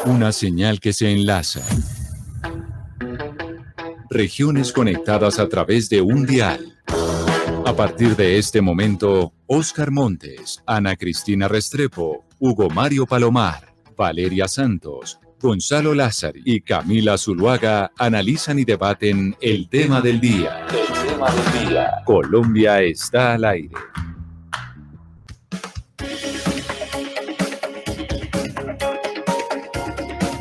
Una señal que se enlaza. Regiones conectadas a través de un dial. A partir de este momento, Óscar Montes, Ana Cristina Restrepo, Hugo Mario Palomar, Valeria Santos, Gonzalo Lázari y Camila Zuluaga analizan y debaten el tema del día. El tema del día. Colombia está al aire.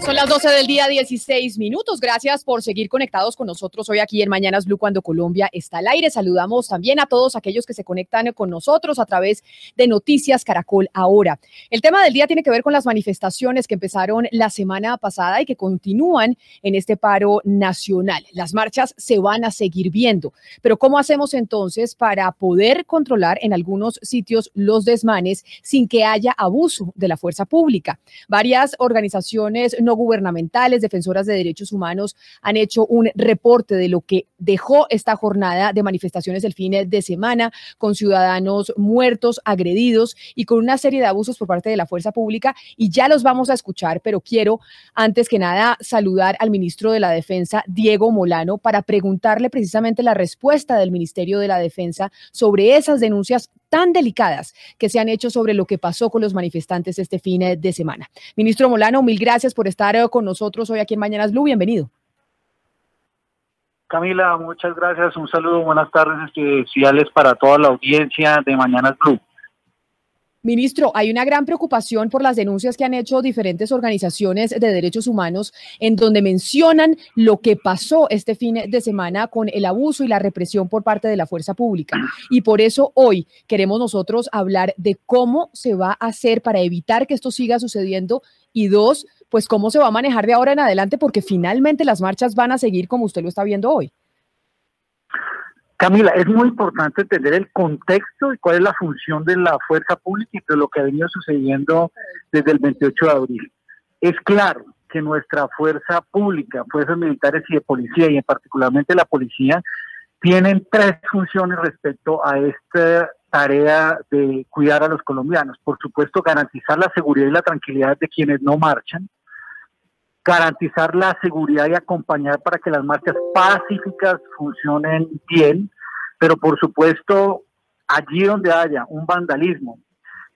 Son las 12 del día, 16 minutos. Gracias por seguir conectados con nosotros hoy aquí en Mañanas Blue cuando Colombia está al aire. Saludamos también a todos aquellos que se conectan con nosotros a través de Noticias Caracol Ahora. El tema del día tiene que ver con las manifestaciones que empezaron la semana pasada y que continúan en este paro nacional. Las marchas se van a seguir viendo, pero ¿cómo hacemos entonces para poder controlar en algunos sitios los desmanes sin que haya abuso de la fuerza pública? Varias organizaciones no gubernamentales, defensoras de derechos humanos, han hecho un reporte de lo que dejó esta jornada de manifestaciones el fin de semana, con ciudadanos muertos, agredidos y con una serie de abusos por parte de la fuerza pública, y ya los vamos a escuchar, pero quiero antes que nada saludar al ministro de la Defensa, Diego Molano, para preguntarle precisamente la respuesta del Ministerio de la Defensa sobre esas denuncias tan delicadas que se han hecho sobre lo que pasó con los manifestantes este fin de semana. Ministro Molano, mil gracias por estar con nosotros hoy aquí en Mañanas Blue. Bienvenido. Camila, muchas gracias. Un saludo, buenas tardes especiales para toda la audiencia de Mañanas Blue. Ministro, hay una gran preocupación por las denuncias que han hecho diferentes organizaciones de derechos humanos en donde mencionan lo que pasó este fin de semana con el abuso y la represión por parte de la fuerza pública. Y por eso hoy queremos nosotros hablar de cómo se va a hacer para evitar que esto siga sucediendo y dos, pues cómo se va a manejar de ahora en adelante, porque finalmente las marchas van a seguir como usted lo está viendo hoy. Camila, es muy importante entender el contexto y cuál es la función de la fuerza pública y de lo que ha venido sucediendo desde el 28 de abril. Es claro que nuestra fuerza pública, fuerzas militares y de policía, y en particularmente la policía, tienen tres funciones respecto a esta tarea de cuidar a los colombianos. Por supuesto, garantizar la seguridad y la tranquilidad de quienes no marchan, garantizar la seguridad y acompañar para que las marchas pacíficas funcionen bien, pero por supuesto, allí donde haya un vandalismo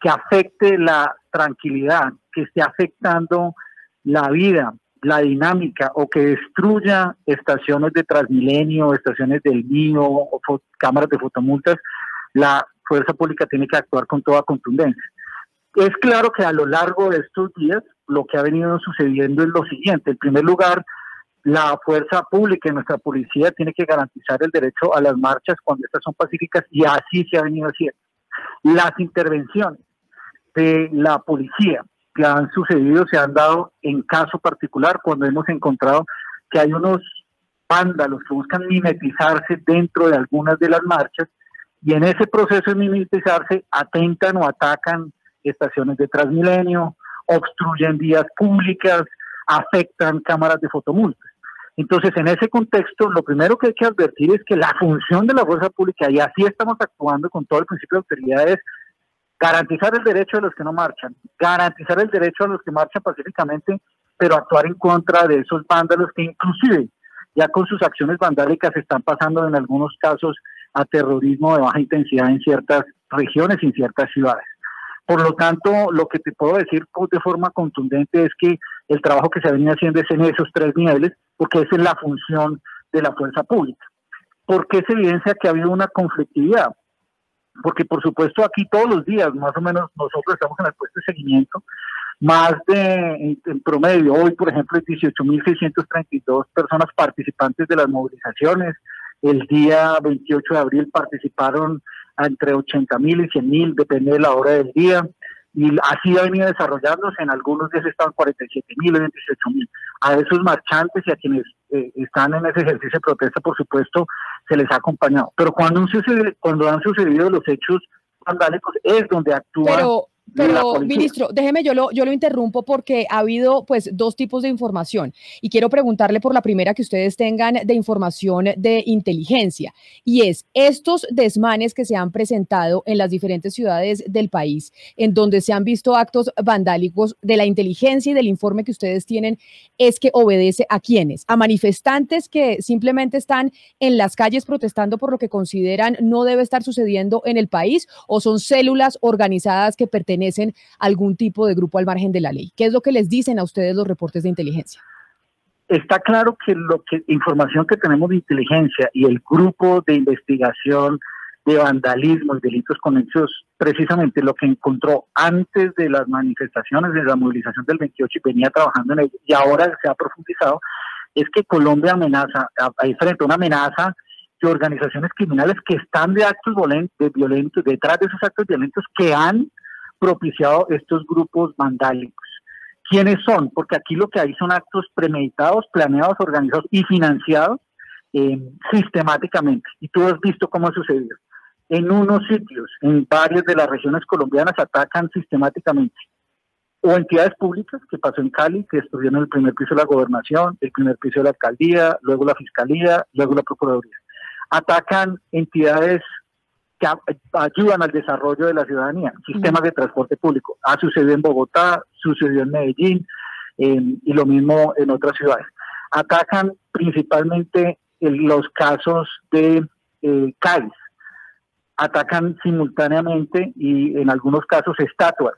que afecte la tranquilidad, que esté afectando la vida, la dinámica, o que destruya estaciones de Transmilenio, estaciones del Mío, o cámaras de fotomultas, la fuerza pública tiene que actuar con toda contundencia. Es claro que a lo largo de estos días lo que ha venido sucediendo es lo siguiente. En primer lugar, la fuerza pública y nuestra policía tiene que garantizar el derecho a las marchas cuando estas son pacíficas, y así se ha venido haciendo. Las intervenciones de la policía que han sucedido se han dado en caso particular cuando hemos encontrado que hay unos vándalos que buscan mimetizarse dentro de algunas de las marchas, y en ese proceso de mimetizarse atentan o atacan estaciones de Transmilenio, obstruyen vías públicas, afectan cámaras de fotomultas. Entonces, en ese contexto, lo primero que hay que advertir es que la función de la fuerza pública, y así estamos actuando con todo el principio de autoridad, es garantizar el derecho de los que no marchan, garantizar el derecho a los que marchan pacíficamente, pero actuar en contra de esos vándalos que inclusive ya con sus acciones vandálicas están pasando en algunos casos a terrorismo de baja intensidad en ciertas regiones y en ciertas ciudades. Por lo tanto, lo que te puedo decir de forma contundente es que el trabajo que se ha venido haciendo es en esos tres niveles, porque esa es la función de la fuerza pública. ¿Por qué se evidencia que ha habido una conflictividad? Porque, por supuesto, aquí todos los días, más o menos, nosotros estamos en el puesto de seguimiento, más de, en promedio, hoy, por ejemplo, 18.632 personas participantes de las movilizaciones. El día 28 de abril participaron entre 80.000 y 100.000, depende de la hora del día, y así ha venido desarrollándose. En algunos días estaban 47.000 o 28.000. A esos marchantes y a quienes están en ese ejercicio de protesta, por supuesto, se les ha acompañado. Pero cuando han sucedido los hechos vandálicos es donde actúa Pero, ministro, déjeme, yo lo interrumpo porque ha habido pues dos tipos de información y quiero preguntarle por la primera que ustedes tengan de información de inteligencia, y es estos desmanes que se han presentado en las diferentes ciudades del país, en donde se han visto actos vandálicos, de la inteligencia y del informe que ustedes tienen, es que obedece a quiénes, a manifestantes que simplemente están en las calles protestando por lo que consideran no debe estar sucediendo en el país, o son células organizadas que pertenecen a algún tipo de grupo al margen de la ley. ¿Qué es lo que les dicen a ustedes los reportes de inteligencia? Está claro que información que tenemos de inteligencia y el grupo de investigación de vandalismo y delitos conexos, precisamente lo que encontró antes de las manifestaciones, de la movilización del 28 y venía trabajando en ello, y ahora se ha profundizado, es que Colombia hay frente a una amenaza de organizaciones criminales que están de actos violentos, detrás de esos actos violentos que han propiciado estos grupos vandálicos. ¿Quiénes son? Porque aquí lo que hay son actos premeditados, planeados, organizados y financiados sistemáticamente. Y tú has visto cómo ha sucedido. En unos sitios, en varias de las regiones colombianas, atacan sistemáticamente o entidades públicas, que pasó en Cali, que destruyeron el primer piso de la gobernación, el primer piso de la alcaldía, luego la fiscalía, luego la procuraduría. Atacan entidades que ayudan al desarrollo de la ciudadanía, sistemas de transporte público. Ha sucedido en Bogotá, sucedió en Medellín y lo mismo en otras ciudades. Atacan principalmente los casos de calles, atacan simultáneamente y en algunos casos estatuas.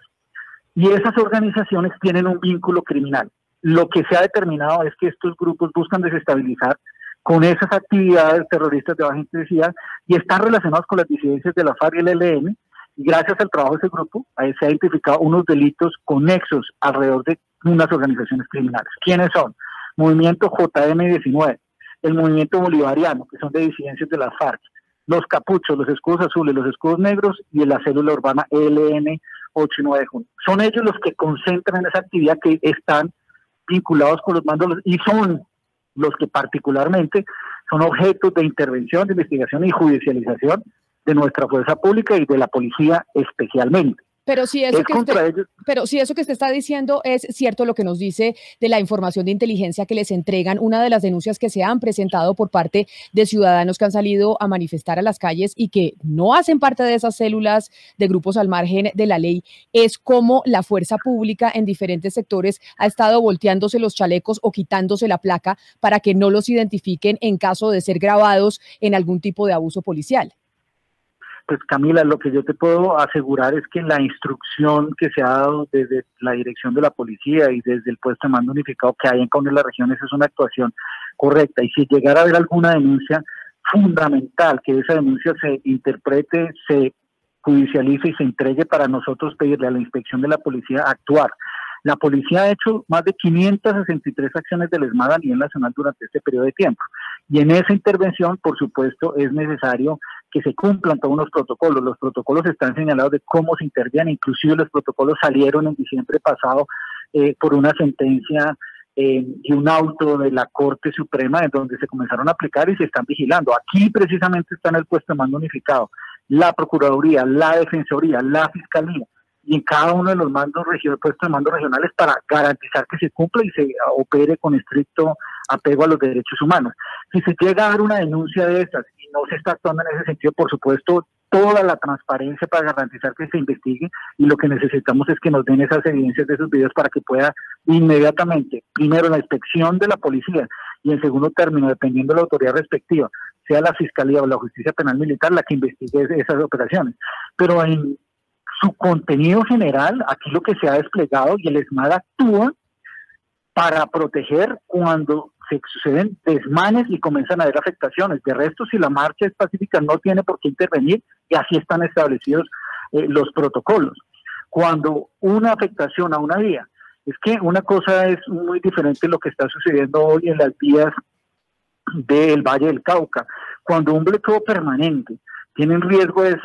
Y esas organizaciones tienen un vínculo criminal. Lo que se ha determinado es que estos grupos buscan desestabilizar con esas actividades terroristas de baja intensidad y están relacionados con las disidencias de la FARC y el ELN, y gracias al trabajo de ese grupo se ha identificado unos delitos conexos alrededor de unas organizaciones criminales. ¿Quiénes son? Movimiento JM-19, el Movimiento Bolivariano, que son de disidencias de la FARC, los Capuchos, los Escudos Azules, los Escudos Negros y la célula urbana ELN 8 y 9 de junio. Son ellos los que concentran esa actividad, que están vinculados con los mandos y son los que particularmente son objetos de intervención, de investigación y judicialización de nuestra fuerza pública y de la policía especialmente. Pero si eso que usted está diciendo es cierto, lo que nos dice de la información de inteligencia que les entregan, una de las denuncias que se han presentado por parte de ciudadanos que han salido a manifestar a las calles y que no hacen parte de esas células de grupos al margen de la ley, es cómo la fuerza pública en diferentes sectores ha estado volteándose los chalecos o quitándose la placa para que no los identifiquen en caso de ser grabados en algún tipo de abuso policial. Pues Camila, lo que yo te puedo asegurar es que la instrucción que se ha dado desde la dirección de la policía y desde el puesto de mando unificado que hay en cada una de las regiones es una actuación correcta. Y si llegara a haber alguna denuncia, fundamental que esa denuncia se interprete, se judicialice y se entregue para nosotros pedirle a la inspección de la policía actuar. La policía ha hecho más de 563 acciones del ESMAD a nivel nacional durante este periodo de tiempo. Y en esa intervención, por supuesto, es necesario que se cumplan todos los protocolos. Los protocolos están señalados de cómo se interviene, inclusive los protocolos salieron en diciembre pasado por una sentencia y un auto de la Corte Suprema en donde se comenzaron a aplicar y se están vigilando. Aquí precisamente está en el puesto de mando unificado la Procuraduría, la Defensoría, la Fiscalía, y en cada uno de los puestos de mando regionales para garantizar que se cumpla y se opere con estricto apego a los derechos humanos. Si se llega a dar una denuncia de estas y no se está actuando en ese sentido, por supuesto, toda la transparencia para garantizar que se investigue, y lo que necesitamos es que nos den esas evidencias de esos videos para que pueda inmediatamente, primero la inspección de la policía y en segundo término, dependiendo de la autoridad respectiva, sea la Fiscalía o la Justicia Penal Militar la que investigue esas operaciones. Pero en su contenido general, aquí lo que se ha desplegado y el ESMAD actúa para proteger cuando se suceden desmanes y comienzan a haber afectaciones. De resto, si la marcha es pacífica, no tiene por qué intervenir y así están establecidos los protocolos. Cuando una afectación a una vía, es que una cosa es muy diferente de lo que está sucediendo hoy en las vías del Valle del Cauca. Cuando un bloqueo permanente tienen riesgo de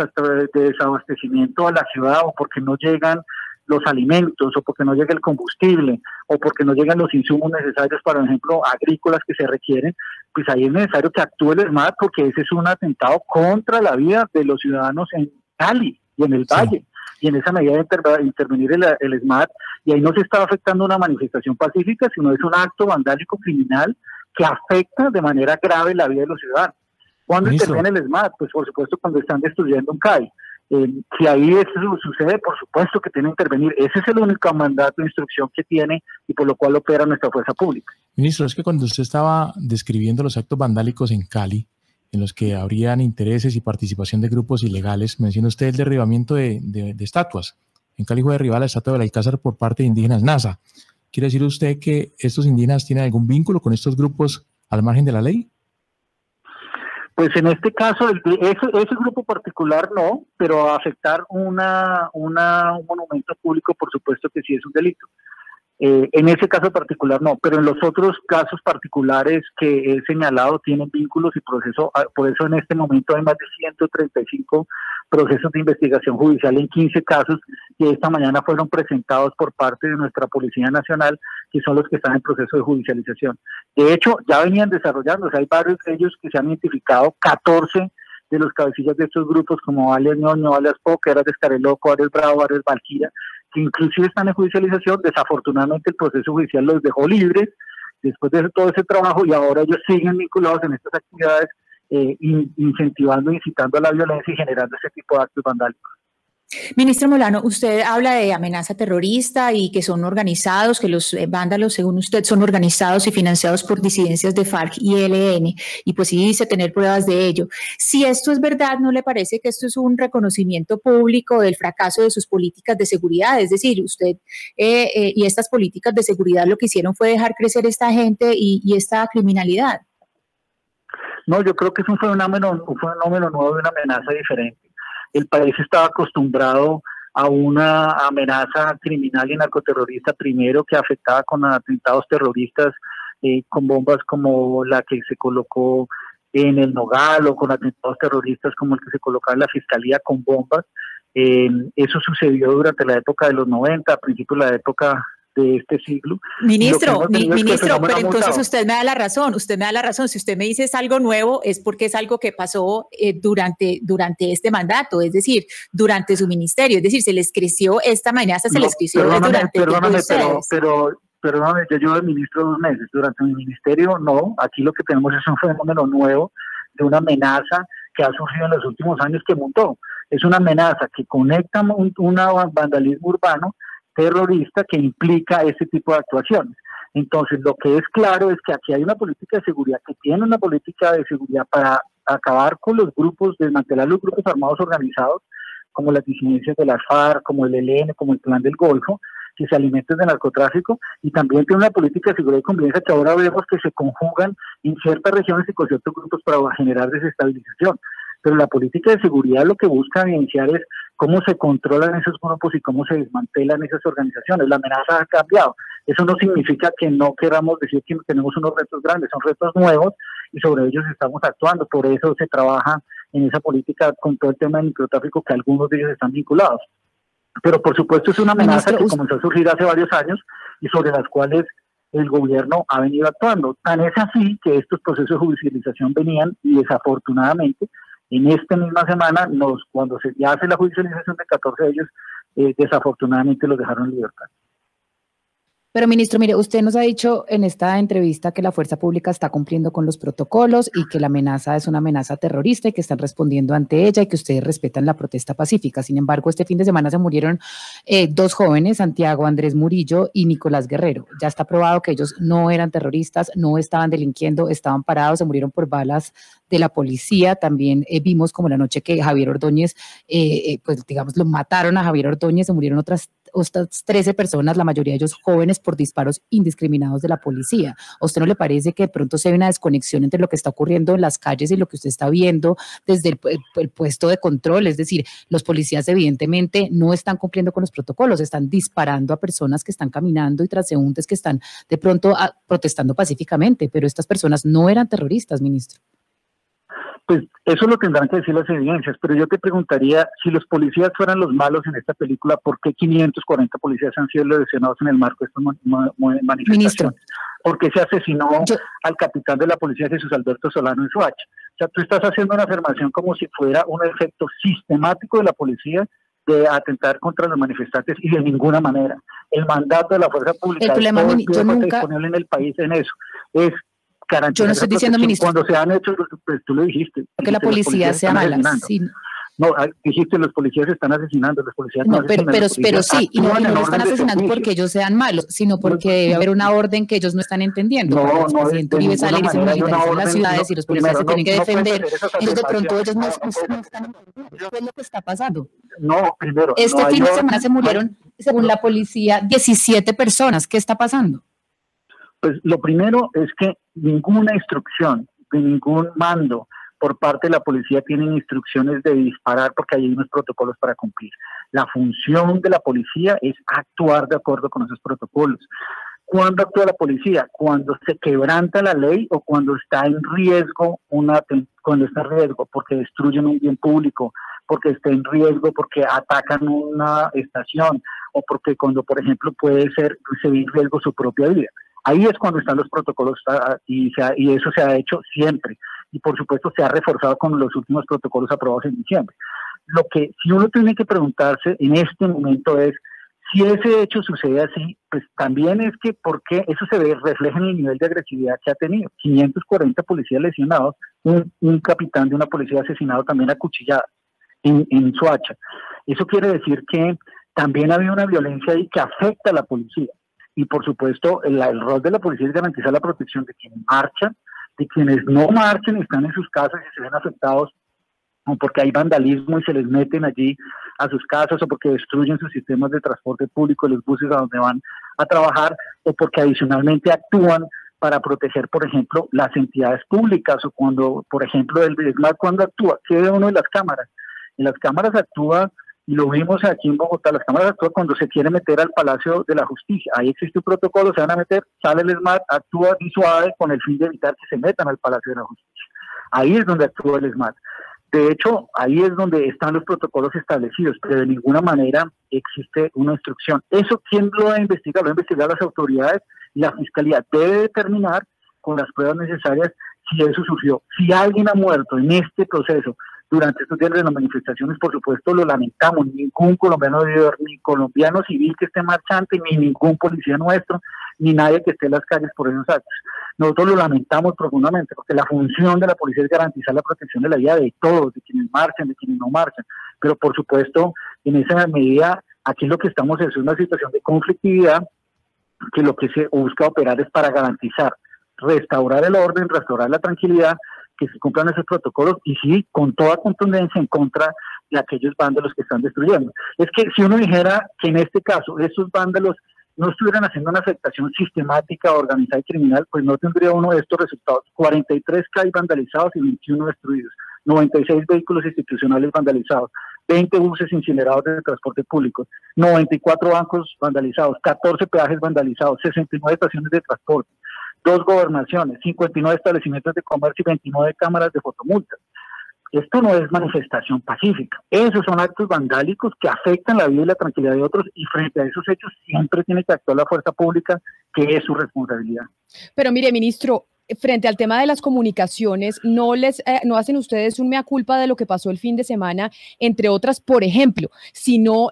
desabastecimiento a la ciudad, o porque no llegan los alimentos, o porque no llega el combustible, o porque no llegan los insumos necesarios, por ejemplo, agrícolas que se requieren, pues ahí es necesario que actúe el ESMAD, porque ese es un atentado contra la vida de los ciudadanos en Cali y en el Valle. y en esa medida de intervenir el SMAT, y ahí no se está afectando una manifestación pacífica, sino es un acto vandálico criminal que afecta de manera grave la vida de los ciudadanos. ¿Cuándo interviene el SMAT? Pues por supuesto cuando están destruyendo un CAI. Si ahí eso sucede, por supuesto que tiene que intervenir. Ese es el único mandato de instrucción que tiene y por lo cual opera nuestra fuerza pública. Ministro, es que cuando usted estaba describiendo los actos vandálicos en Cali, en los que habrían intereses y participación de grupos ilegales, menciona usted el derribamiento de estatuas. En Cali fue derribada la estatua del Alcázar por parte de indígenas NASA. ¿Quiere decir usted que estos indígenas tienen algún vínculo con estos grupos al margen de la ley? Pues en este caso, ese grupo particular no, pero afectar un monumento público, por supuesto que sí es un delito. En ese caso particular no, pero en los otros casos particulares que he señalado tienen vínculos y proceso. Por eso en este momento hay más de 135 procesos de investigación judicial en 15 casos que esta mañana fueron presentados por parte de nuestra Policía Nacional, que son los que están en proceso de judicialización. De hecho, ya venían desarrollándose, hay varios de ellos que se han identificado, 14 de los cabecillas de estos grupos, como alias Ñoño, alias Poque, alias Descareloco, alias Bravo, alias Valquira, que inclusive están en judicialización. Desafortunadamente el proceso judicial los dejó libres después de todo ese trabajo y ahora ellos siguen vinculados en estas actividades, incentivando, incitando a la violencia y generando ese tipo de actos vandálicos. Ministro Molano, usted habla de amenaza terrorista y que son organizados, que los vándalos, según usted, son organizados y financiados por disidencias de FARC y ELN, y pues sí dice tener pruebas de ello. Si esto es verdad, ¿no le parece que esto es un reconocimiento público del fracaso de sus políticas de seguridad? Es decir, usted y estas políticas de seguridad lo que hicieron fue dejar crecer esta gente y esta criminalidad. No, yo creo que es un fenómeno nuevo de una amenaza diferente. El país estaba acostumbrado a una amenaza criminal y narcoterrorista primero que afectaba con atentados terroristas, con bombas como la que se colocó en el Nogal o con atentados terroristas como el que se colocaba en la Fiscalía con bombas. Eso sucedió durante la época de los 90, a principios de la época de este siglo. Ministro, pero entonces usted me da la razón, si usted me dice es algo nuevo es porque es algo que pasó durante este mandato, es decir, durante su ministerio, es decir, se les creció esta amenaza, se les creció durante Perdóname, yo llevo de ministro 2 meses, durante mi ministerio no, aquí lo que tenemos es un fenómeno nuevo de una amenaza que ha surgido en los últimos años que mutó, es una amenaza que conecta un vandalismo urbano terrorista que implica este tipo de actuaciones. Entonces, lo que es claro es que aquí hay una política de seguridad que tiene una política de seguridad para acabar con los grupos, desmantelar los grupos armados organizados, como las disidencias de la FARC, como el ELN, como el Plan del Golfo, que se alimentan de narcotráfico, y también tiene una política de seguridad y convivencia que ahora vemos que se conjugan en ciertas regiones y con ciertos grupos para generar desestabilización. Pero la política de seguridad lo que busca evidenciar es cómo se controlan esos grupos y cómo se desmantelan esas organizaciones. La amenaza ha cambiado. Eso no significa que no queramos decir que tenemos unos retos grandes, son retos nuevos y sobre ellos estamos actuando. Por eso se trabaja en esa política con todo el tema del microtráfico, que algunos de ellos están vinculados. Pero por supuesto es una amenaza que comenzó a surgir hace varios años y sobre las cuales el gobierno ha venido actuando. Tan es así que estos procesos de judicialización venían y desafortunadamente en esta misma semana, cuando se ya hace la judicialización de 14 de ellos, desafortunadamente los dejaron en libertad. Pero, ministro, mire, usted nos ha dicho en esta entrevista que la fuerza pública está cumpliendo con los protocolos y que la amenaza es una amenaza terrorista y que están respondiendo ante ella y que ustedes respetan la protesta pacífica. Sin embargo, este fin de semana se murieron 2 jóvenes, Santiago Andrés Murillo y Nicolás Guerrero. Ya está probado que ellos no eran terroristas, no estaban delinquiendo, estaban parados, se murieron por balas de la policía. También vimos como la noche que Javier Ordóñez, pues digamos, lo mataron a Javier Ordóñez, se murieron otras 13 personas, la mayoría de ellos jóvenes, por disparos indiscriminados de la policía. ¿A usted no le parece que de pronto se ve una desconexión entre lo que está ocurriendo en las calles y lo que usted está viendo desde el puesto de control? Es decir, los policías evidentemente no están cumpliendo con los protocolos, están disparando a personas que están caminando y transeúntes que están de pronto protestando pacíficamente, pero estas personas no eran terroristas, ministro. Pues eso lo tendrán que decir las evidencias, pero yo te preguntaría, si los policías fueran los malos en esta película, ¿por qué 540 policías han sido lesionados en el marco de estas manifestaciones? Ministro, ¿por qué se asesinó al capitán de la policía, Jesús Alberto Solano, en Soacha? O sea, tú estás haciendo una afirmación como si fuera un efecto sistemático de la policía de atentar contra los manifestantes y de ninguna manera. El mandato de la fuerza pública, el problema, yo nunca, disponible en el país en eso, es garantizar. Yo no estoy diciendo, ministro, cuando se han hecho, pues tú lo dijiste. Que la policía sea mala. Sí. No, dijiste los policías están asesinando, los policías no, pero sí, y no lo están asesinando porque ellos sean malos, sino porque debe haber una orden que ellos no están entendiendo. No, el presidente Uribe sale y se militariza en las ciudades y los policías se tienen que defender, entonces de pronto ellos no están entendiendo qué es lo que está pasando. No, primero. Este fin de semana se murieron, según la policía, 17 personas. ¿Qué está pasando? Pues lo primero es que ninguna instrucción de ningún mando por parte de la policía tienen instrucciones de disparar porque hay unos protocolos para cumplir. La función de la policía es actuar de acuerdo con esos protocolos. ¿Cuándo actúa la policía? Cuando se quebranta la ley o cuando está en riesgo porque destruyen un bien público, porque está en riesgo porque atacan una estación o porque cuando, por ejemplo, puede ser se ve en riesgo su propia vida. Ahí es cuando están los protocolos y eso se ha hecho siempre. Y por supuesto se ha reforzado con los últimos protocolos aprobados en diciembre. Lo que si uno tiene que preguntarse en este momento es, si ese hecho sucede así, pues también es que por qué eso refleja en el nivel de agresividad que ha tenido. 540 policías lesionados, un capitán de una policía asesinado también acuchillado en Soacha. Eso quiere decir que también ha habido una violencia ahí que afecta a la policía. Y por supuesto el rol de la policía es garantizar la protección de quienes marchan, de quienes no marchen y están en sus casas y se ven afectados o porque hay vandalismo y se les meten allí a sus casas o porque destruyen sus sistemas de transporte público, los buses a donde van a trabajar, o porque adicionalmente actúan para proteger, por ejemplo, las entidades públicas, o cuando, por ejemplo, el ESMAD cuando actúa, ¿qué ve uno de las cámaras? En las cámaras actúa, y lo vimos aquí en Bogotá, las cámaras actúan cuando se quiere meter al Palacio de la Justicia. Ahí existe un protocolo, se van a meter, sale el ESMAD, actúa disuade con el fin de evitar que se metan al Palacio de la Justicia. Ahí es donde actúa el ESMAD. De hecho, ahí es donde están los protocolos establecidos, pero de ninguna manera existe una instrucción. ¿Eso quién lo va a investigar? Lo va a investigar las autoridades, y la Fiscalía debe determinar con las pruebas necesarias si eso surgió. Si alguien ha muerto en este proceso durante estos días de las manifestaciones, por supuesto lo lamentamos. Ningún colombiano debe haber, ni colombiano civil que esté marchante, ni ningún policía nuestro, ni nadie que esté en las calles por esos actos. Nosotros lo lamentamos profundamente, porque la función de la policía es garantizar la protección de la vida de todos, de quienes marchan, de quienes no marchan. Pero por supuesto, en esa medida, aquí lo que estamos es una situación de conflictividad, que lo que se busca operar es para garantizar, restaurar el orden, restaurar la tranquilidad, que se cumplan esos protocolos y sí, con toda contundencia en contra de aquellos vándalos que están destruyendo. Es que si uno dijera que en este caso estos vándalos no estuvieran haciendo una afectación sistemática, organizada y criminal, pues no tendría uno de estos resultados. 43 CAI vandalizados y 21 destruidos, 96 vehículos institucionales vandalizados, 20 buses incinerados de transporte público, 94 bancos vandalizados, 14 peajes vandalizados, 69 estaciones de transporte, 2 gobernaciones, 59 establecimientos de comercio y 29 cámaras de fotomultas. Esto no es manifestación pacífica. Esos son actos vandálicos que afectan la vida y la tranquilidad de otros, y frente a esos hechos siempre tiene que actuar la fuerza pública, que es su responsabilidad. Pero mire, ministro, frente al tema de las comunicaciones, ¿no hacen ustedes un mea culpa de lo que pasó el fin de semana? Entre otras, por ejemplo, si no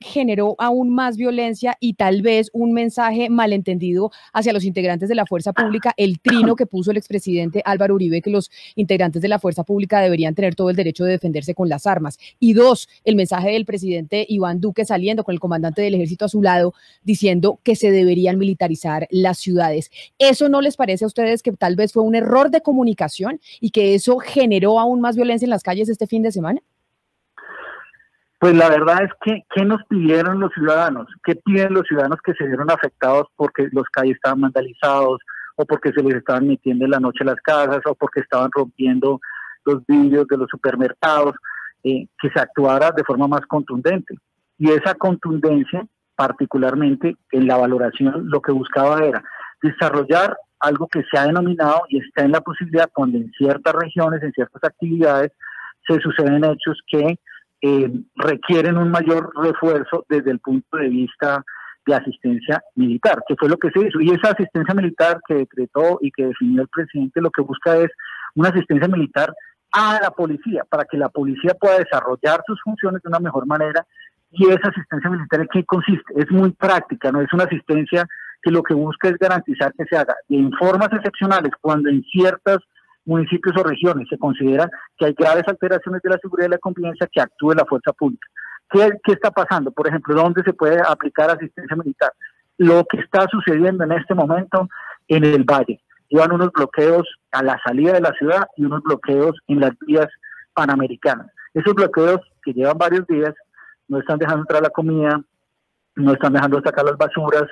generó aún más violencia y tal vez un mensaje malentendido hacia los integrantes de la fuerza pública, el trino que puso el expresidente Álvaro Uribe, que los integrantes de la fuerza pública deberían tener todo el derecho de defenderse con las armas. Y 2, el mensaje del presidente Iván Duque saliendo con el comandante del ejército a su lado, diciendo que se deberían militarizar las ciudades. ¿Eso no les parece a ustedes que tal vez fue un error de comunicación y que eso generó aún más violencia en las calles este fin de semana? Pues la verdad es que, ¿qué nos pidieron los ciudadanos? ¿Qué piden los ciudadanos que se vieron afectados porque los calles estaban vandalizados, o porque se les estaban metiendo en la noche a las casas, o porque estaban rompiendo los vidrios de los supermercados? Que se actuara de forma más contundente. Y esa contundencia, particularmente en la valoración, lo que buscaba era desarrollar algo que se ha denominado y está en la posibilidad cuando en ciertas regiones, en ciertas actividades, se suceden hechos que requieren un mayor refuerzo desde el punto de vista de asistencia militar, que fue lo que se hizo. Y esa asistencia militar que decretó y que definió el presidente, lo que busca es una asistencia militar a la policía, para que la policía pueda desarrollar sus funciones de una mejor manera. Y esa asistencia militar, ¿en qué consiste? Es muy práctica, no es una asistencia que lo que busca es garantizar que se haga en formas excepcionales, cuando en ciertos municipios o regiones se considera que hay graves alteraciones de la seguridad y la convivencia, que actúe la fuerza pública. ¿Qué está pasando? Por ejemplo, ¿dónde se puede aplicar asistencia militar? Lo que está sucediendo en este momento en el Valle. Llevan unos bloqueos a la salida de la ciudad y unos bloqueos en las vías panamericanas. Esos bloqueos, que llevan varios días, no están dejando entrar la comida, no están dejando sacar las basuras.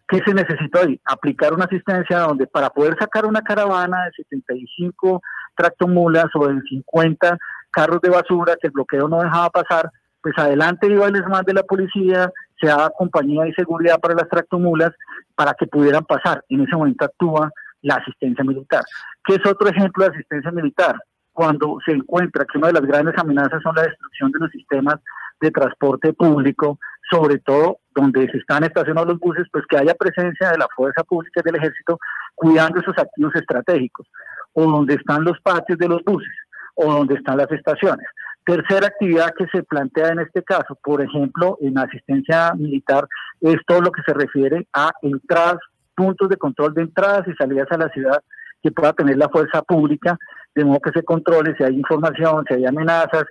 ¿Qué se necesita hoy? Aplicar una asistencia donde para poder sacar una caravana de 75 tractomulas o de 50 carros de basura que el bloqueo no dejaba pasar, pues adelante iba el ESMAD de la policía, se daba compañía de seguridad para las tractomulas para que pudieran pasar. En ese momento actúa la asistencia militar. ¿Qué es otro ejemplo de asistencia militar? Cuando se encuentra que una de las grandes amenazas son la destrucción de los sistemas de transporte público, sobre todo donde se están estacionados los buses, pues que haya presencia de la fuerza pública y del ejército cuidando esos activos estratégicos, o donde están los patios de los buses, o donde están las estaciones. Tercera actividad que se plantea en este caso, por ejemplo, en asistencia militar, es todo lo que se refiere a entradas, puntos de control de entradas y salidas a la ciudad que pueda tener la fuerza pública, de modo que se controle si hay información, si hay amenazas,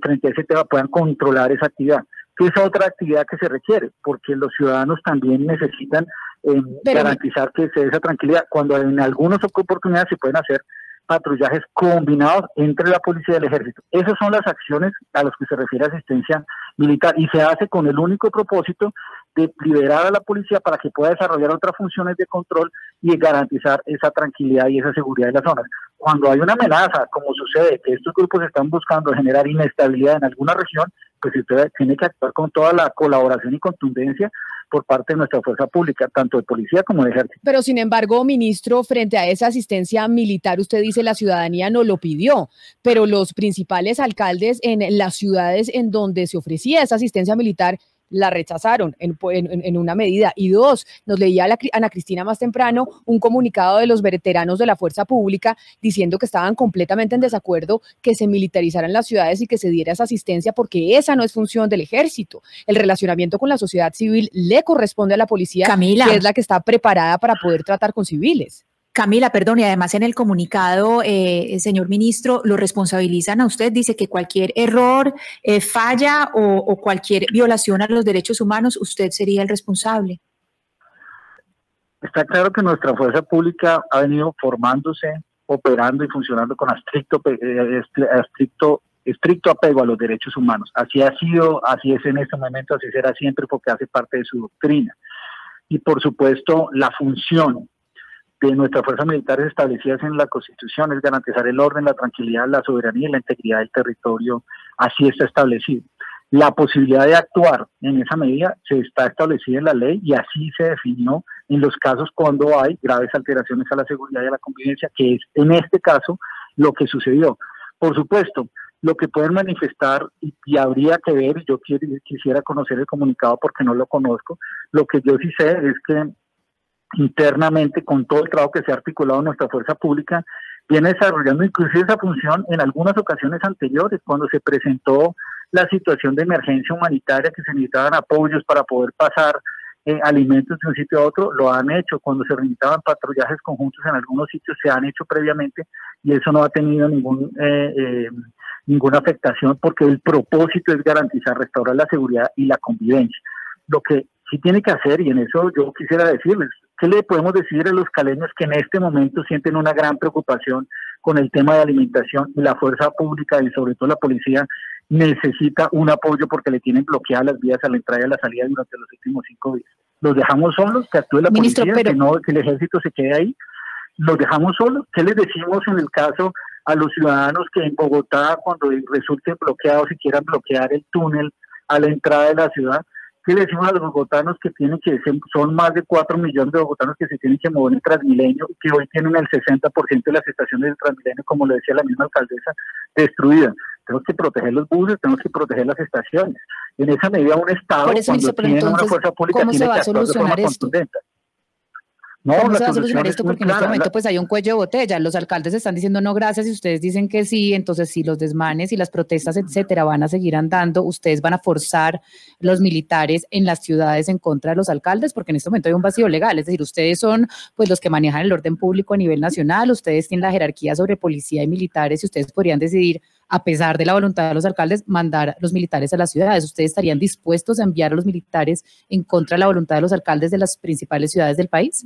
frente a ese tema puedan controlar esa actividad. Que es otra actividad que se requiere, porque los ciudadanos también necesitan garantizar que se dé esa tranquilidad, cuando en algunas oportunidades se pueden hacer patrullajes combinados entre la policía y el ejército. Esas son las acciones a las que se refiere asistencia militar, y se hace con el único propósito de liberar a la policía para que pueda desarrollar otras funciones de control y garantizar esa tranquilidad y esa seguridad de las zonas. Cuando hay una amenaza, como sucede, que estos grupos están buscando generar inestabilidad en alguna región, pues usted tiene que actuar con toda la colaboración y contundencia por parte de nuestra fuerza pública, tanto de policía como de ejército. Pero sin embargo, ministro, frente a esa asistencia militar, usted dice la ciudadanía no lo pidió, pero los principales alcaldes en las ciudades en donde se ofrecía esa asistencia militar la rechazaron en una medida. Y dos, nos leía Ana Cristina más temprano un comunicado de los veteranos de la fuerza pública diciendo que estaban completamente en desacuerdo que se militarizaran las ciudades y que se diera esa asistencia, porque esa no es función del ejército. El relacionamiento con la sociedad civil le corresponde a la policía, Camila, que es la que está preparada para poder tratar con civiles. Camila, perdón, y además en el comunicado, señor ministro, lo responsabilizan a usted, dice que cualquier error, falla o cualquier violación a los derechos humanos, usted sería el responsable. Está claro que nuestra fuerza pública ha venido formándose, operando y funcionando con estricto apego a los derechos humanos. Así ha sido, así es en este momento, así será siempre, porque hace parte de su doctrina. Y por supuesto, la función de nuestras fuerzas militares establecidas en la Constitución es garantizar el orden, la tranquilidad, la soberanía y la integridad del territorio. Así está establecido. La posibilidad de actuar en esa medida se está establecida en la ley, y así se definió en los casos cuando hay graves alteraciones a la seguridad y a la convivencia, que es en este caso lo que sucedió. Por supuesto, lo que pueden manifestar, y habría que ver, yo quisiera conocer el comunicado porque no lo conozco, lo que yo sí sé es que internamente, con todo el trabajo que se ha articulado en nuestra fuerza pública, viene desarrollando inclusive esa función en algunas ocasiones anteriores, cuando se presentó la situación de emergencia humanitaria, que se necesitaban apoyos para poder pasar alimentos de un sitio a otro, lo han hecho. Cuando se necesitaban patrullajes conjuntos en algunos sitios, se han hecho previamente, y eso no ha tenido ninguna afectación, porque el propósito es garantizar, restaurar la seguridad y la convivencia. Lo que sí tiene que hacer, y en eso yo quisiera decirles, ¿qué le podemos decir a los caleños que en este momento sienten una gran preocupación con el tema de alimentación, y la fuerza pública y sobre todo la policía necesita un apoyo porque le tienen bloqueadas las vías a la entrada y a la salida durante los últimos 5 días? ¿Los dejamos solos? ¿Que actúe la Ministro, policía? ¿Que el ejército se quede ahí? ¿Los dejamos solos? ¿Qué les decimos en el caso a los ciudadanos que en Bogotá, cuando resulten bloqueados y quieran bloquear el túnel a la entrada de la ciudad? ¿Qué le decimos a los bogotanos que son más de 4 millones de bogotanos que se tienen que mover en Transmilenio, que hoy tienen el 60% de las estaciones de Transmilenio, como le decía la misma alcaldesa, destruidas? Tenemos que proteger los buses, tenemos que proteger las estaciones. En esa medida, un Estado, por eso, cuando tiene una fuerza pública, ¿cómo tiene se va que a actuar de solucionar forma esto? contundente. No, ¿Cómo la se va a solución solucionar es esto? muy Porque en este clara. momento pues hay un cuello de botella. Los alcaldes están diciendo no gracias y ustedes dicen que sí. Entonces, si los desmanes y las protestas, etcétera, van a seguir andando, ustedes van a forzar los militares en las ciudades en contra de los alcaldes, porque en este momento hay un vacío legal. Es decir, ustedes son pues los que manejan el orden público a nivel nacional, ustedes tienen la jerarquía sobre policía y militares y ustedes podrían decidir, a pesar de la voluntad de los alcaldes, mandar a los militares a las ciudades. ¿Ustedes estarían dispuestos a enviar a los militares en contra de la voluntad de los alcaldes de las principales ciudades del país?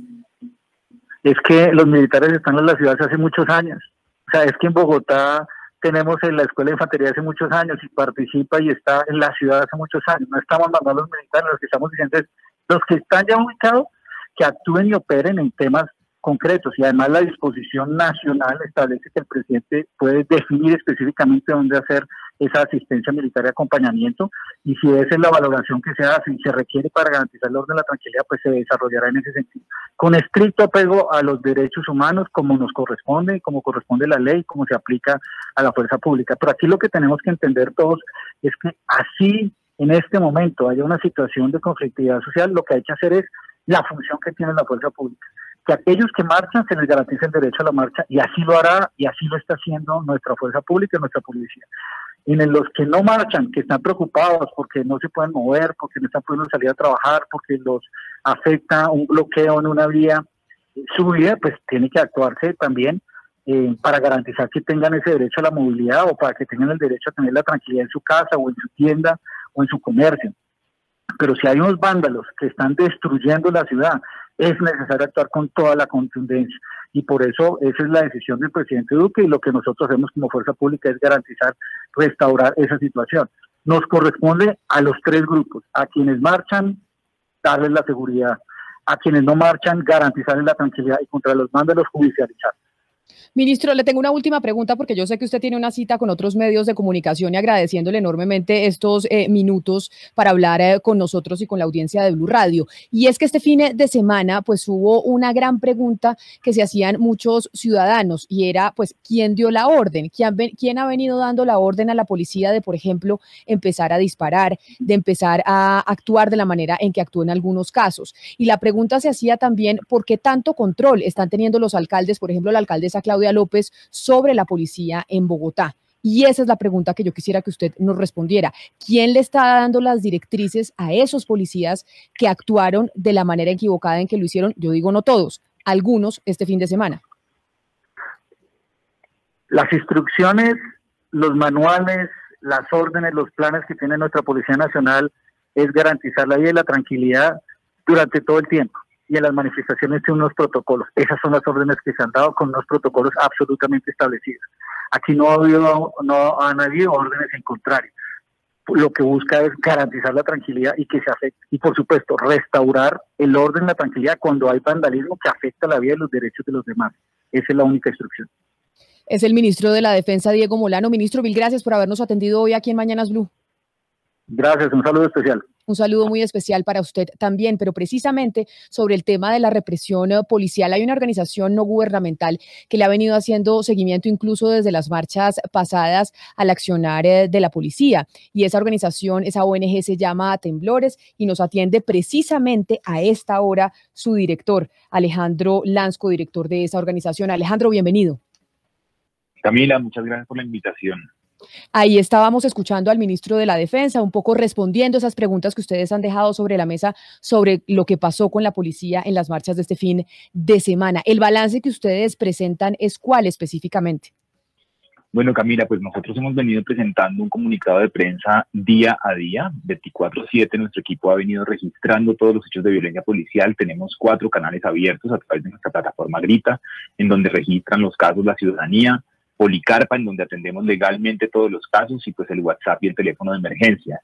Es que los militares están en las ciudades hace muchos años. O sea, es que en Bogotá tenemos en la Escuela de Infantería hace muchos años y participa y está en la ciudad hace muchos años. No estamos mandando a los militares, lo que estamos diciendo es los que están ya ubicados, que actúen y operen en temas concretos. Y además la disposición nacional establece que el presidente puede definir específicamente dónde hacer esa asistencia militar y acompañamiento, y si esa es la valoración que se hace y se requiere para garantizar el orden y la tranquilidad, pues se desarrollará en ese sentido, con estricto apego a los derechos humanos, como nos corresponde, como corresponde la ley, como se aplica a la fuerza pública. Pero aquí lo que tenemos que entender todos es que así en este momento haya una situación de conflictividad social, lo que hay que hacer es la función que tiene la fuerza pública, que aquellos que marchan se les garantice el derecho a la marcha, y así lo hará y así lo está haciendo nuestra fuerza pública y nuestra policía. Y en los que no marchan, que están preocupados porque no se pueden mover, porque no están pudiendo salir a trabajar, porque los afecta un bloqueo en una vía, su vida, pues tiene que actuarse también para garantizar que tengan ese derecho a la movilidad, o para que tengan el derecho a tener la tranquilidad en su casa o en su tienda o en su comercio. Pero si hay unos vándalos que están destruyendo la ciudad, es necesario actuar con toda la contundencia, y por eso esa es la decisión del presidente Duque, y lo que nosotros hacemos como fuerza pública es garantizar, restaurar esa situación. Nos corresponde a los tres grupos: a quienes marchan, darles la seguridad; a quienes no marchan, garantizarles la tranquilidad; y contra los vándalos, judicializar. Ministro, le tengo una última pregunta porque yo sé que usted tiene una cita con otros medios de comunicación, y agradeciéndole enormemente estos minutos para hablar con nosotros y con la audiencia de Blue Radio. Y es que este fin de semana pues hubo una gran pregunta que se hacían muchos ciudadanos, y era pues ¿quién dio la orden? ¿Quién ha venido dando la orden a la policía de, por ejemplo, empezar a disparar, de empezar a actuar de la manera en que actuó en algunos casos? Y la pregunta se hacía también ¿por qué tanto control están teniendo los alcaldes, por ejemplo la alcaldesa Claudia López, sobre la policía en Bogotá? Y esa es la pregunta que yo quisiera que usted nos respondiera. ¿Quién le está dando las directrices a esos policías que actuaron de la manera equivocada en que lo hicieron? Yo digo no todos, algunos este fin de semana. Las instrucciones, los manuales, las órdenes, los planes que tiene nuestra Policía Nacional es garantizar la vida y la tranquilidad durante todo el tiempo. Y en las manifestaciones tiene unos protocolos. Esas son las órdenes que se han dado, con unos protocolos absolutamente establecidos. Aquí no han habido órdenes en contrario. Lo que busca es garantizar la tranquilidad y que se afecte. Y por supuesto, restaurar el orden y la tranquilidad cuando hay vandalismo que afecta la vida y los derechos de los demás. Esa es la única instrucción. Es el ministro de la Defensa, Diego Molano. Ministro, mil gracias por habernos atendido hoy aquí en Mañanas Blue. Gracias, un saludo especial. Un saludo muy especial para usted también, pero precisamente sobre el tema de la represión policial, hay una organización no gubernamental que le ha venido haciendo seguimiento incluso desde las marchas pasadas al accionar de la policía, y esa organización, esa ONG se llama Temblores, y nos atiende precisamente a esta hora su director, Alejandro Lansco, director de esa organización. Alejandro, bienvenido. Camila, muchas gracias por la invitación. Ahí estábamos escuchando al ministro de la Defensa, un poco respondiendo esas preguntas que ustedes han dejado sobre la mesa sobre lo que pasó con la policía en las marchas de este fin de semana. ¿El balance que ustedes presentan es cuál específicamente? Bueno, Camila, pues nosotros hemos venido presentando un comunicado de prensa día a día, 24/7. Nuestro equipo ha venido registrando todos los hechos de violencia policial. Tenemos 4 canales abiertos a través de nuestra plataforma Grita, en donde registran los casos la ciudadanía; Policarpa, en donde atendemos legalmente todos los casos; y pues el WhatsApp y el teléfono de emergencia.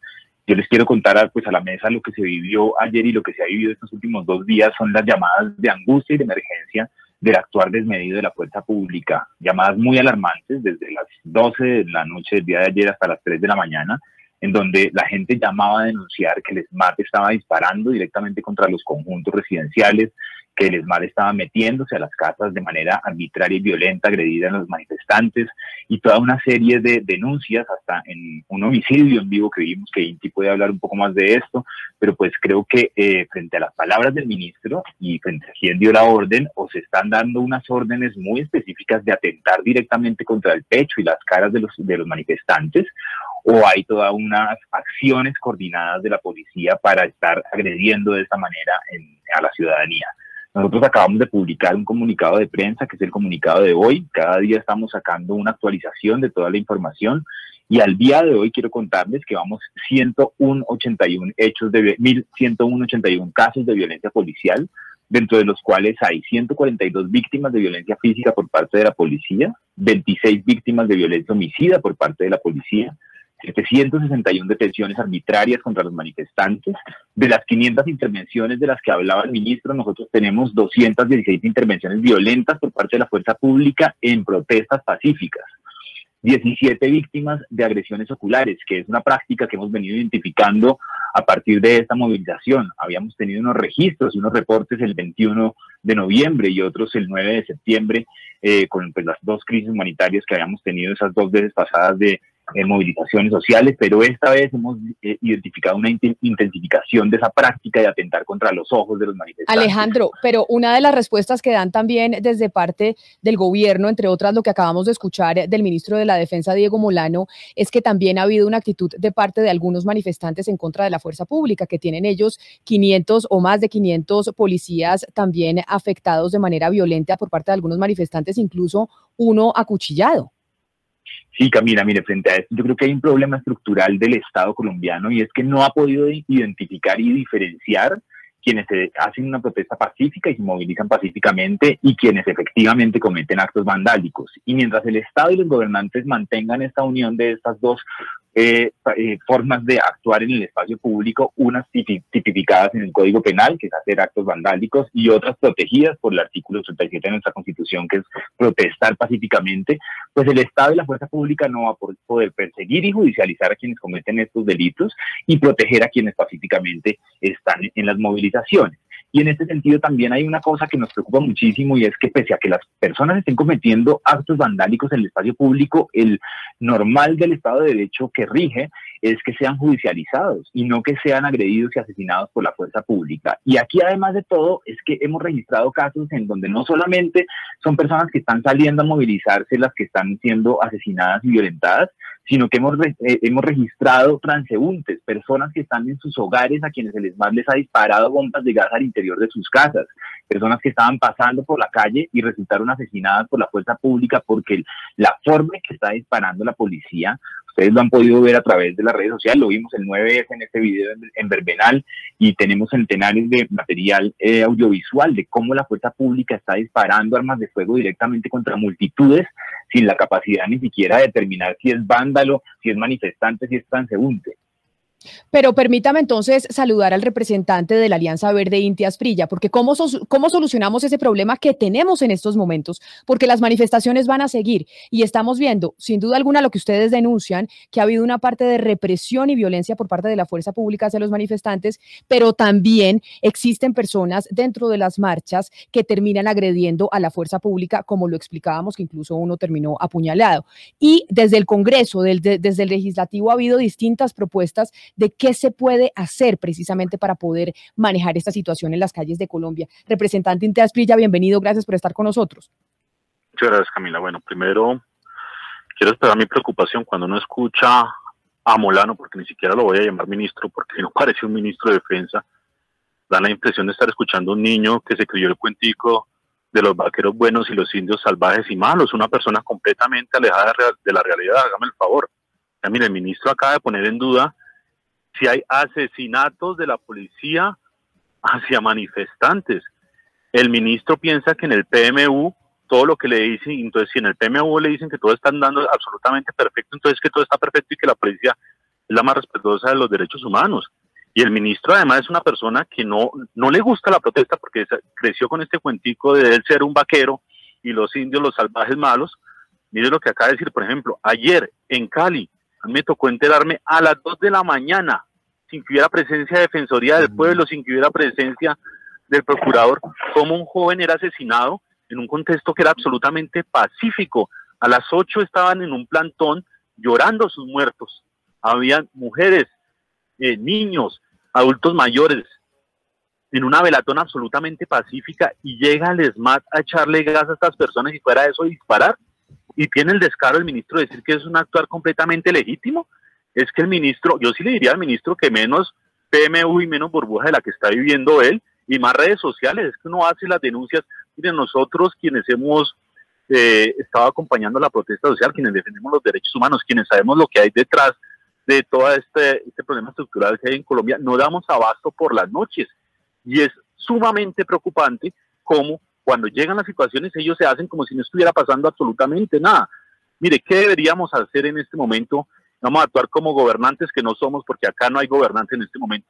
Yo les quiero contar a la mesa lo que se vivió ayer y lo que se ha vivido estos últimos 2 días. Son las llamadas de angustia y de emergencia del actuar desmedido de la fuerza pública. Llamadas muy alarmantes desde las 12 de la noche del día de ayer hasta las 3 de la mañana, en donde la gente llamaba a denunciar que el SMAT estaba disparando directamente contra los conjuntos residenciales, que el ESMAD estaba metiéndose a las casas de manera arbitraria y violenta, agredida a los manifestantes, y toda una serie de denuncias, hasta en un homicidio en vivo que vimos, que Inti puede hablar un poco más de esto, pero pues creo que frente a las palabras del ministro y frente a quien dio la orden, o se están dando unas órdenes muy específicas de atentar directamente contra el pecho y las caras de los manifestantes, o hay todas unas acciones coordinadas de la policía para estar agrediendo de esta manera a la ciudadanía. Nosotros acabamos de publicar un comunicado de prensa, que es el comunicado de hoy. Cada día estamos sacando una actualización de toda la información, y al día de hoy quiero contarles que vamos 1.181 casos de violencia policial, dentro de los cuales hay 142 víctimas de violencia física por parte de la policía, 26 víctimas de violencia homicida por parte de la policía, 761 detenciones arbitrarias contra los manifestantes. De las 500 intervenciones de las que hablaba el ministro, nosotros tenemos 216 intervenciones violentas por parte de la fuerza pública en protestas pacíficas. 17 víctimas de agresiones oculares, que es una práctica que hemos venido identificando a partir de esta movilización. Habíamos tenido unos registros y unos reportes el 21 de noviembre y otros el 9 de septiembre, con pues, las dos crisis humanitarias que habíamos tenido esas dos veces pasadas de movilizaciones sociales, pero esta vez hemos identificado una intensificación de esa práctica de atentar contra los ojos de los manifestantes. Alejandro, pero una de las respuestas que dan también desde parte del gobierno, entre otras lo que acabamos de escuchar del ministro de la Defensa, Diego Molano, es que también ha habido una actitud de parte de algunos manifestantes en contra de la fuerza pública, que tienen ellos 500 o más de 500 policías también afectados de manera violenta por parte de algunos manifestantes, incluso uno acuchillado. Sí, Camila, mire, frente a esto yo creo que hay un problema estructural del Estado colombiano, y es que no ha podido identificar y diferenciar quienes hacen una protesta pacífica y se movilizan pacíficamente y quienes efectivamente cometen actos vandálicos. Y mientras el Estado y los gobernantes mantengan esta unión de estas dos formas de actuar en el espacio público, unas tipificadas en el Código Penal, que es hacer actos vandálicos, y otras protegidas por el artículo 37 de nuestra Constitución, que es protestar pacíficamente, pues el Estado y la fuerza pública no va a poder perseguir y judicializar a quienes cometen estos delitos y proteger a quienes pacíficamente están en las movilizaciones. Y en este sentido también hay una cosa que nos preocupa muchísimo, y es que pese a que las personas estén cometiendo actos vandálicos en el espacio público, el normal del Estado de Derecho que rige es que sean judicializados y no que sean agredidos y asesinados por la fuerza pública. Y aquí, además de todo, es que hemos registrado casos en donde no solamente son personas que están saliendo a movilizarse las que están siendo asesinadas y violentadas, sino que hemos registrado transeúntes, personas que están en sus hogares a quienes el ESMAD les ha disparado bombas de gas al interior de sus casas, personas que estaban pasando por la calle y resultaron asesinadas por la fuerza pública, porque la forma en que está disparando la policía, ustedes lo han podido ver a través de las redes sociales, lo vimos el 9S en este video en Verbenal, y tenemos centenares de material audiovisual de cómo la fuerza pública está disparando armas de fuego directamente contra multitudes sin la capacidad ni siquiera de determinar si es vándalo, si es manifestante, si es transeúnte. Pero permítame entonces saludar al representante de la Alianza Verde, Inti Asprilla, porque ¿cómo solucionamos ese problema que tenemos en estos momentos? Porque las manifestaciones van a seguir y estamos viendo, sin duda alguna, lo que ustedes denuncian, que ha habido una parte de represión y violencia por parte de la fuerza pública hacia los manifestantes, pero también existen personas dentro de las marchas que terminan agrediendo a la fuerza pública, como lo explicábamos, que incluso uno terminó apuñalado. Y desde el Congreso, desde el Legislativo, ha habido distintas propuestas de qué se puede hacer precisamente para poder manejar esta situación en las calles de Colombia. Representante Inti Asprilla, bienvenido, gracias por estar con nosotros. Muchas gracias, Camila. Bueno, primero quiero expresar mi preocupación cuando uno escucha a Molano, porque ni siquiera lo voy a llamar ministro, porque no parece un ministro de defensa. Da la impresión de estar escuchando a un niño que se creyó el cuentico de los vaqueros buenos y los indios salvajes y malos, una persona completamente alejada de la realidad. Hágame el favor. Ya, mire, el ministro acaba de poner en duda si hay asesinatos de la policía hacia manifestantes. El ministro piensa que en el PMU, todo lo que le dicen, entonces si en el PMU le dicen que todo está andando absolutamente perfecto, entonces que todo está perfecto y que la policía es la más respetuosa de los derechos humanos. Y el ministro además es una persona que no le gusta la protesta, porque creció con este cuentico de él ser un vaquero y los indios los salvajes malos. Mire lo que acaba de decir, por ejemplo, ayer en Cali, me tocó enterarme a las 2 de la mañana, sin que hubiera presencia de Defensoría del Pueblo, sin que hubiera presencia del procurador, cómo un joven era asesinado en un contexto que era absolutamente pacífico. A las 8 estaban en un plantón llorando sus muertos. Habían mujeres, niños, adultos mayores, en una velatón absolutamente pacífica, y llega el ESMAD a echarle gas a estas personas y fuera de eso disparar. Y tiene el descaro el ministro de decir que es un actuar completamente legítimo. Es que el ministro, yo sí le diría al ministro que menos PMU y menos burbuja de la que está viviendo él, y más redes sociales. Es que uno hace las denuncias. Miren, nosotros quienes hemos estado acompañando la protesta social, quienes defendemos los derechos humanos, quienes sabemos lo que hay detrás de todo este problema estructural que hay en Colombia, no damos abasto por las noches. Y es sumamente preocupante cómo cuando llegan las situaciones ellos se hacen como si no estuviera pasando absolutamente nada. Mire, ¿qué deberíamos hacer en este momento? Vamos a actuar como gobernantes que no somos, porque acá no hay gobernante en este momento.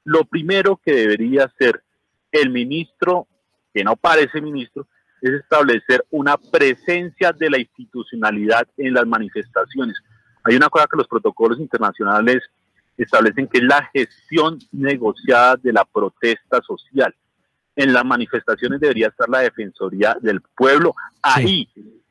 Lo primero que debería hacer el ministro, que no parece ministro, es establecer una presencia de la institucionalidad en las manifestaciones. Hay una cosa que los protocolos internacionales establecen, que es la gestión negociada de la protesta social. En las manifestaciones debería estar la Defensoría del Pueblo ahí. Sí.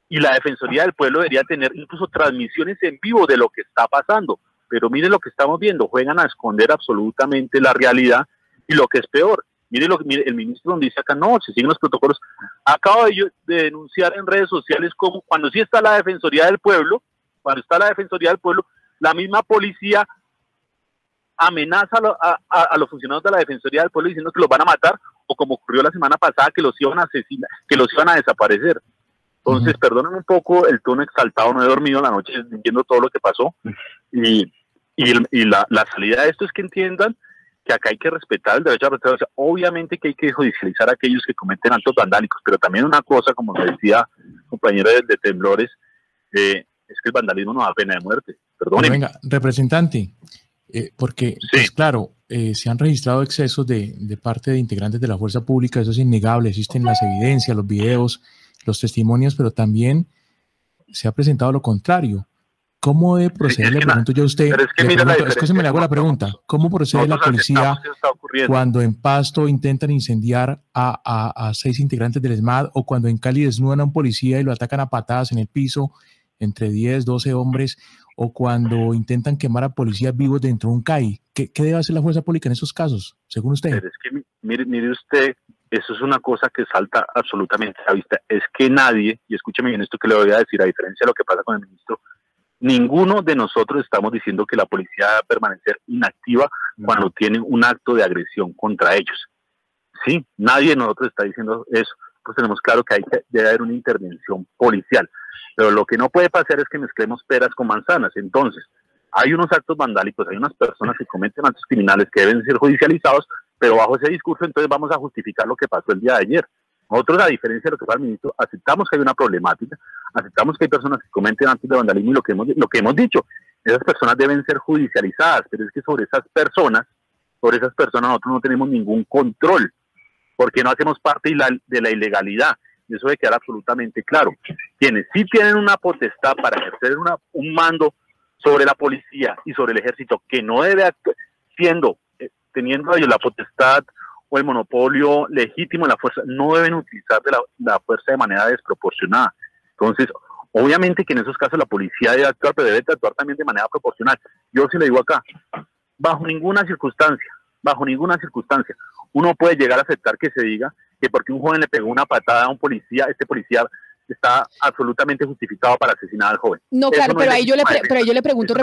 Y la Defensoría del Pueblo debería tener incluso transmisiones en vivo de lo que está pasando. Pero miren lo que estamos viendo, juegan a esconder absolutamente la realidad, y lo que es peor, mire el ministro donde dice acá, no, se siguen los protocolos. Acabo de denunciar en redes sociales como cuando sí está la Defensoría del Pueblo, la misma policía amenaza a los funcionarios de la Defensoría del Pueblo diciendo que los van a matar, o como ocurrió la semana pasada, que los iban a asesinar, que los iban a desaparecer. Entonces, perdonen un poco el tono exaltado, no he dormido en la noche viendo todo lo que pasó, y la salida de esto es que entiendan que acá hay que respetar el derecho a la protesta. O sea, obviamente que hay que judicializar a aquellos que cometen actos vandálicos, pero también una cosa, como me decía compañero de Temblores, es que el vandalismo no da pena de muerte. Perdóneme. Venga, representante, porque, sí, pues claro, se han registrado excesos de parte de integrantes de la fuerza pública, eso es innegable, existen las evidencias, los videos, los testimonios, pero también se ha presentado lo contrario. ¿Cómo debe proceder? Le pregunto yo a usted, me le hago la pregunta, ¿cómo procede la policía cuando en Pasto intentan incendiar a 6 integrantes del ESMAD, o cuando en Cali desnudan a un policía y lo atacan a patadas en el piso, entre 10, 12 hombres, o cuando intentan quemar a policías vivos dentro de un CAI? ¿Qué debe hacer la fuerza pública en esos casos, según usted? Pero es que, mire usted, eso es una cosa que salta absolutamente a la vista. Es que nadie, y escúcheme bien esto que le voy a decir, a diferencia de lo que pasa con el ministro, ninguno de nosotros estamos diciendo que la policía debe permanecer inactiva cuando tienen un acto de agresión contra ellos. Sí, nadie de nosotros está diciendo eso. Pues tenemos claro que debe haber una intervención policial. Pero lo que no puede pasar es que mezclemos peras con manzanas. Entonces, hay unos actos vandálicos, hay unas personas que cometen actos criminales que deben ser judicializados, pero bajo ese discurso entonces vamos a justificar lo que pasó el día de ayer. Nosotros, a diferencia de lo que fue el ministro, aceptamos que hay una problemática, aceptamos que hay personas que cometen actos de vandalismo, y lo que hemos dicho, esas personas deben ser judicializadas, pero es que sobre esas personas nosotros no tenemos ningún control, porque no hacemos parte de la ilegalidad. Y eso debe quedar absolutamente claro. Quienes sí tienen una potestad para ejercer un mando sobre la policía y sobre el ejército, que no debe teniendo ellos la potestad o el monopolio legítimo de la fuerza, no deben utilizar la fuerza de manera desproporcionada. Entonces, obviamente que en esos casos la policía debe actuar, pero debe actuar también de manera proporcional. Yo se le digo acá, bajo ninguna circunstancia, uno puede llegar a aceptar que se diga que porque un joven le pegó una patada a un policía, este policía está absolutamente justificado para asesinar al joven. No, claro, pero ahí yo le pregunto,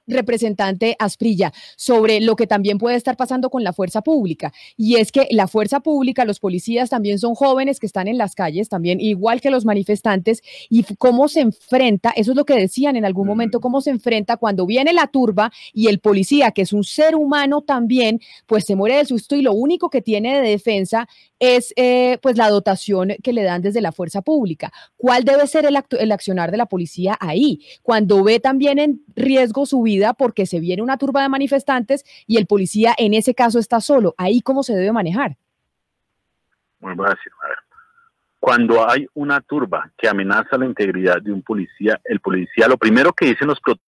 representante Asprilla, sobre lo que también puede estar pasando con la fuerza pública, y es que la fuerza pública, los policías también son jóvenes que están en las calles, también igual que los manifestantes, y cómo se enfrenta, eso es lo que decían en algún momento, cómo se enfrenta cuando viene la turba y el policía, que es un ser humano también, pues se muere de susto y lo único que tiene de defensa es pues la dotación que le dan desde la fuerza pública. ¿Cuál debe ser el accionar de la policía ahí? Cuando ve también en riesgo su vida porque se viene una turba de manifestantes y el policía en ese caso está solo, ¿ahí cómo se debe manejar? Bueno, voy a decir, a ver, cuando hay una turba que amenaza la integridad de un policía, el policía lo primero que dicen los protocolos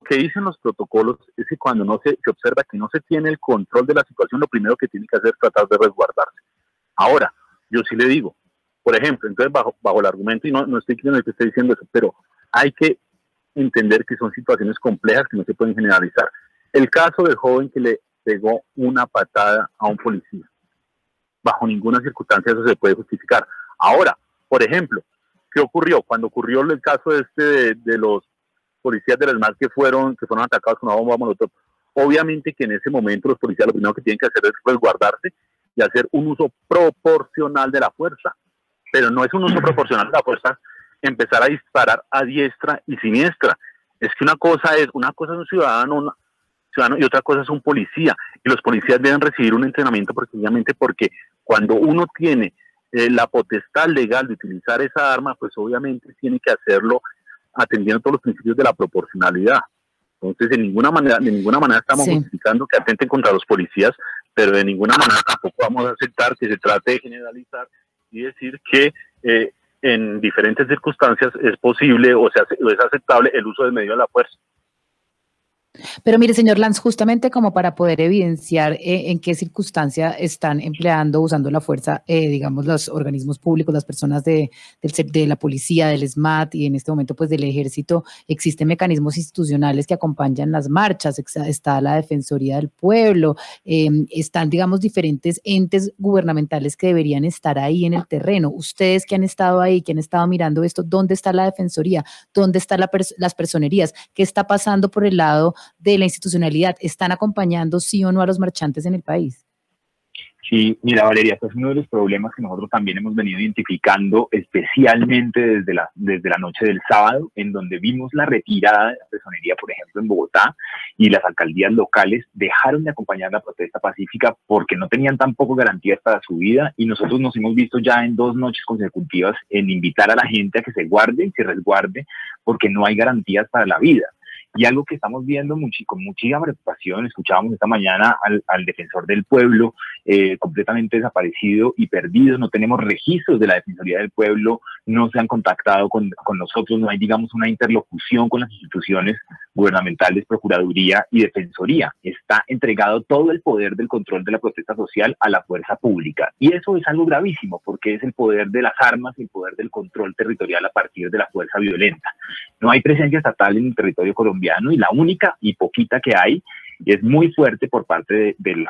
que dicen los protocolos es que cuando se observa que no se tiene el control de la situación, lo primero que tiene que hacer es tratar de resguardarse. Ahora, yo sí le digo, por ejemplo, entonces bajo el argumento, y no estoy diciendo que esté diciendo eso, pero hay que entender que son situaciones complejas que no se pueden generalizar. El caso del joven que le pegó una patada a un policía, bajo ninguna circunstancia eso se puede justificar. Ahora, por ejemplo, ¿qué ocurrió? Cuando ocurrió el caso de los policías del ESMAD que fueron atacados con una bomba molotov, obviamente que en ese momento los policías lo primero que tienen que hacer es resguardarse y hacer un uso proporcional de la fuerza, pero no es un uso proporcional de la fuerza empezar a disparar a diestra y siniestra. Es que una cosa es un ciudadano y otra cosa es un policía, y los policías deben recibir un entrenamiento precisamente porque cuando uno tiene la potestad legal de utilizar esa arma, pues obviamente tiene que hacerlo atendiendo todos los principios de la proporcionalidad. Entonces, de ninguna manera estamos justificando que atenten contra los policías, pero de ninguna manera tampoco vamos a aceptar que se trate de generalizar y decir que en diferentes circunstancias es posible o es aceptable el uso del medio de la fuerza. Pero mire, señor Lanz, justamente como para poder evidenciar en qué circunstancia están usando la fuerza, digamos, los organismos públicos, las personas de la policía, del SMAT y en este momento pues del ejército, existen mecanismos institucionales que acompañan las marchas, está la Defensoría del Pueblo, están, digamos, diferentes entes gubernamentales que deberían estar ahí en el terreno. Ustedes que han estado ahí, que han estado mirando esto, ¿dónde está la Defensoría? ¿Dónde están las personerías? ¿Qué está pasando por el lado de la institucionalidad? ¿Están acompañando sí o no a los marchantes en el país? Sí, mira, Valeria, este es uno de los problemas que nosotros también hemos venido identificando, especialmente desde la noche del sábado, en donde vimos la retirada de la personería, por ejemplo, en Bogotá, y las alcaldías locales dejaron de acompañar la protesta pacífica porque no tenían tampoco garantías para su vida, y nosotros nos hemos visto ya en 2 noches consecutivas en invitar a la gente a que se guarde y se resguarde porque no hay garantías para la vida. Y algo que estamos viendo con muchísima preocupación, escuchábamos esta mañana al defensor del pueblo completamente desaparecido y perdido, no tenemos registros de la Defensoría del Pueblo, no se han contactado con nosotros, no hay, digamos, una interlocución con las instituciones gubernamentales, Procuraduría y Defensoría. Está entregado todo el poder del control de la protesta social a la fuerza pública. Y eso es algo gravísimo porque es el poder de las armas y el poder del control territorial a partir de la fuerza violenta. No hay presencia estatal en el territorio colombiano y la única y poquita que hay es muy fuerte por parte del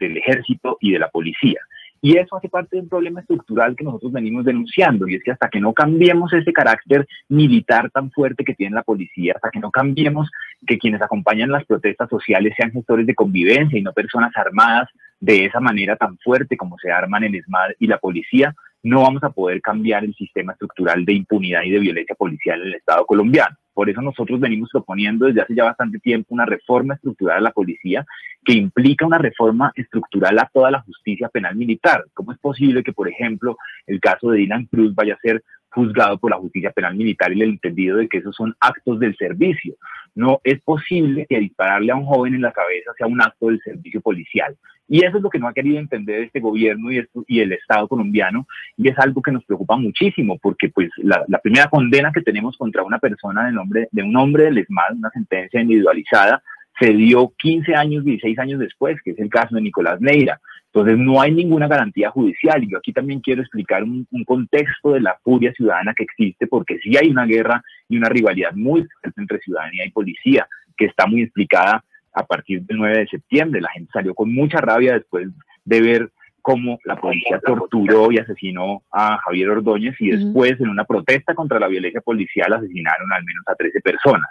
ejército y de la policía. Y eso hace parte de un problema estructural que nosotros venimos denunciando, y es que hasta que no cambiemos ese carácter militar tan fuerte que tiene la policía, hasta que no cambiemos que quienes acompañan las protestas sociales sean gestores de convivencia y no personas armadas de esa manera tan fuerte como se arman el ESMAD y la policía, no vamos a poder cambiar el sistema estructural de impunidad y de violencia policial en el Estado colombiano. Por eso nosotros venimos proponiendo desde hace ya bastante tiempo una reforma estructural a la policía que implica una reforma estructural a toda la justicia penal militar. ¿Cómo es posible que, por ejemplo, el caso de Dylan Cruz vaya a ser juzgado por la justicia penal militar y el entendido de que esos son actos del servicio? No es posible que dispararle a un joven en la cabeza sea un acto del servicio policial. Y eso es lo que no ha querido entender este gobierno y el Estado colombiano, y es algo que nos preocupa muchísimo, porque pues la primera condena que tenemos contra una persona de un hombre del ESMAD, una sentencia individualizada, se dio 15 años, 16 años después, que es el caso de Nicolás Neira. Entonces no hay ninguna garantía judicial, y yo aquí también quiero explicar un contexto de la furia ciudadana que existe, porque sí hay una guerra y una rivalidad muy fuerte entre ciudadanía y policía, que está muy explicada a partir del 9 de septiembre. La gente salió con mucha rabia después de ver cómo la policía torturó y asesinó a Javier Ordóñez, y después, en una protesta contra la violencia policial, asesinaron al menos a 13 personas.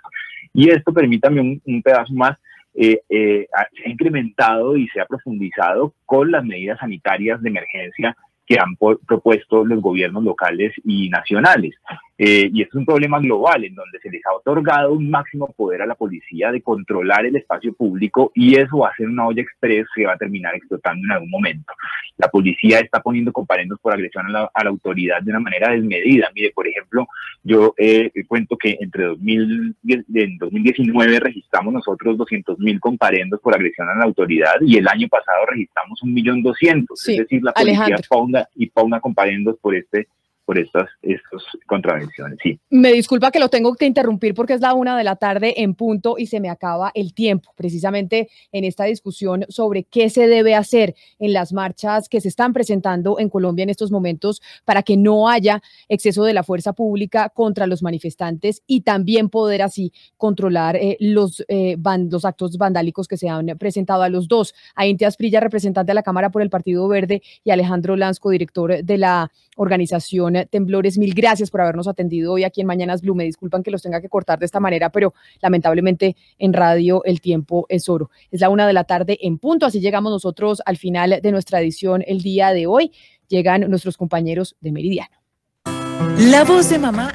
Y esto, permítame un pedazo más, se ha incrementado y se ha profundizado con las medidas sanitarias de emergencia que han propuesto los gobiernos locales y nacionales. Y esto es un problema global en donde se les ha otorgado un máximo poder a la policía de controlar el espacio público, y eso va a ser una olla express que va a terminar explotando en algún momento. La policía está poniendo comparendos por agresión a la autoridad de una manera desmedida. Mire, por ejemplo, yo cuento que en 2019 registramos nosotros 200.000 comparendos por agresión a la autoridad, y el año pasado registramos 1.200.000. Sí, es decir, la policía ponga comparendos por este por estas contravenciones. Sí. Me disculpa que lo tengo que interrumpir porque es la 1 de la tarde en punto y se me acaba el tiempo, precisamente en esta discusión sobre qué se debe hacer en las marchas que se están presentando en Colombia en estos momentos para que no haya exceso de la fuerza pública contra los manifestantes y también poder así controlar los actos vandálicos que se han presentado a los dos. A Inti Asprilla, representante de la Cámara por el Partido Verde, y Alejandro Lanz, director de la organización Temblores. Mil gracias por habernos atendido hoy aquí en Mañanas Blue. Me disculpan que los tenga que cortar de esta manera, pero lamentablemente en radio el tiempo es oro. Es la 1 de la tarde en punto, así llegamos nosotros al final de nuestra edición el día de hoy. Llegan nuestros compañeros de Meridiano. La voz de mamá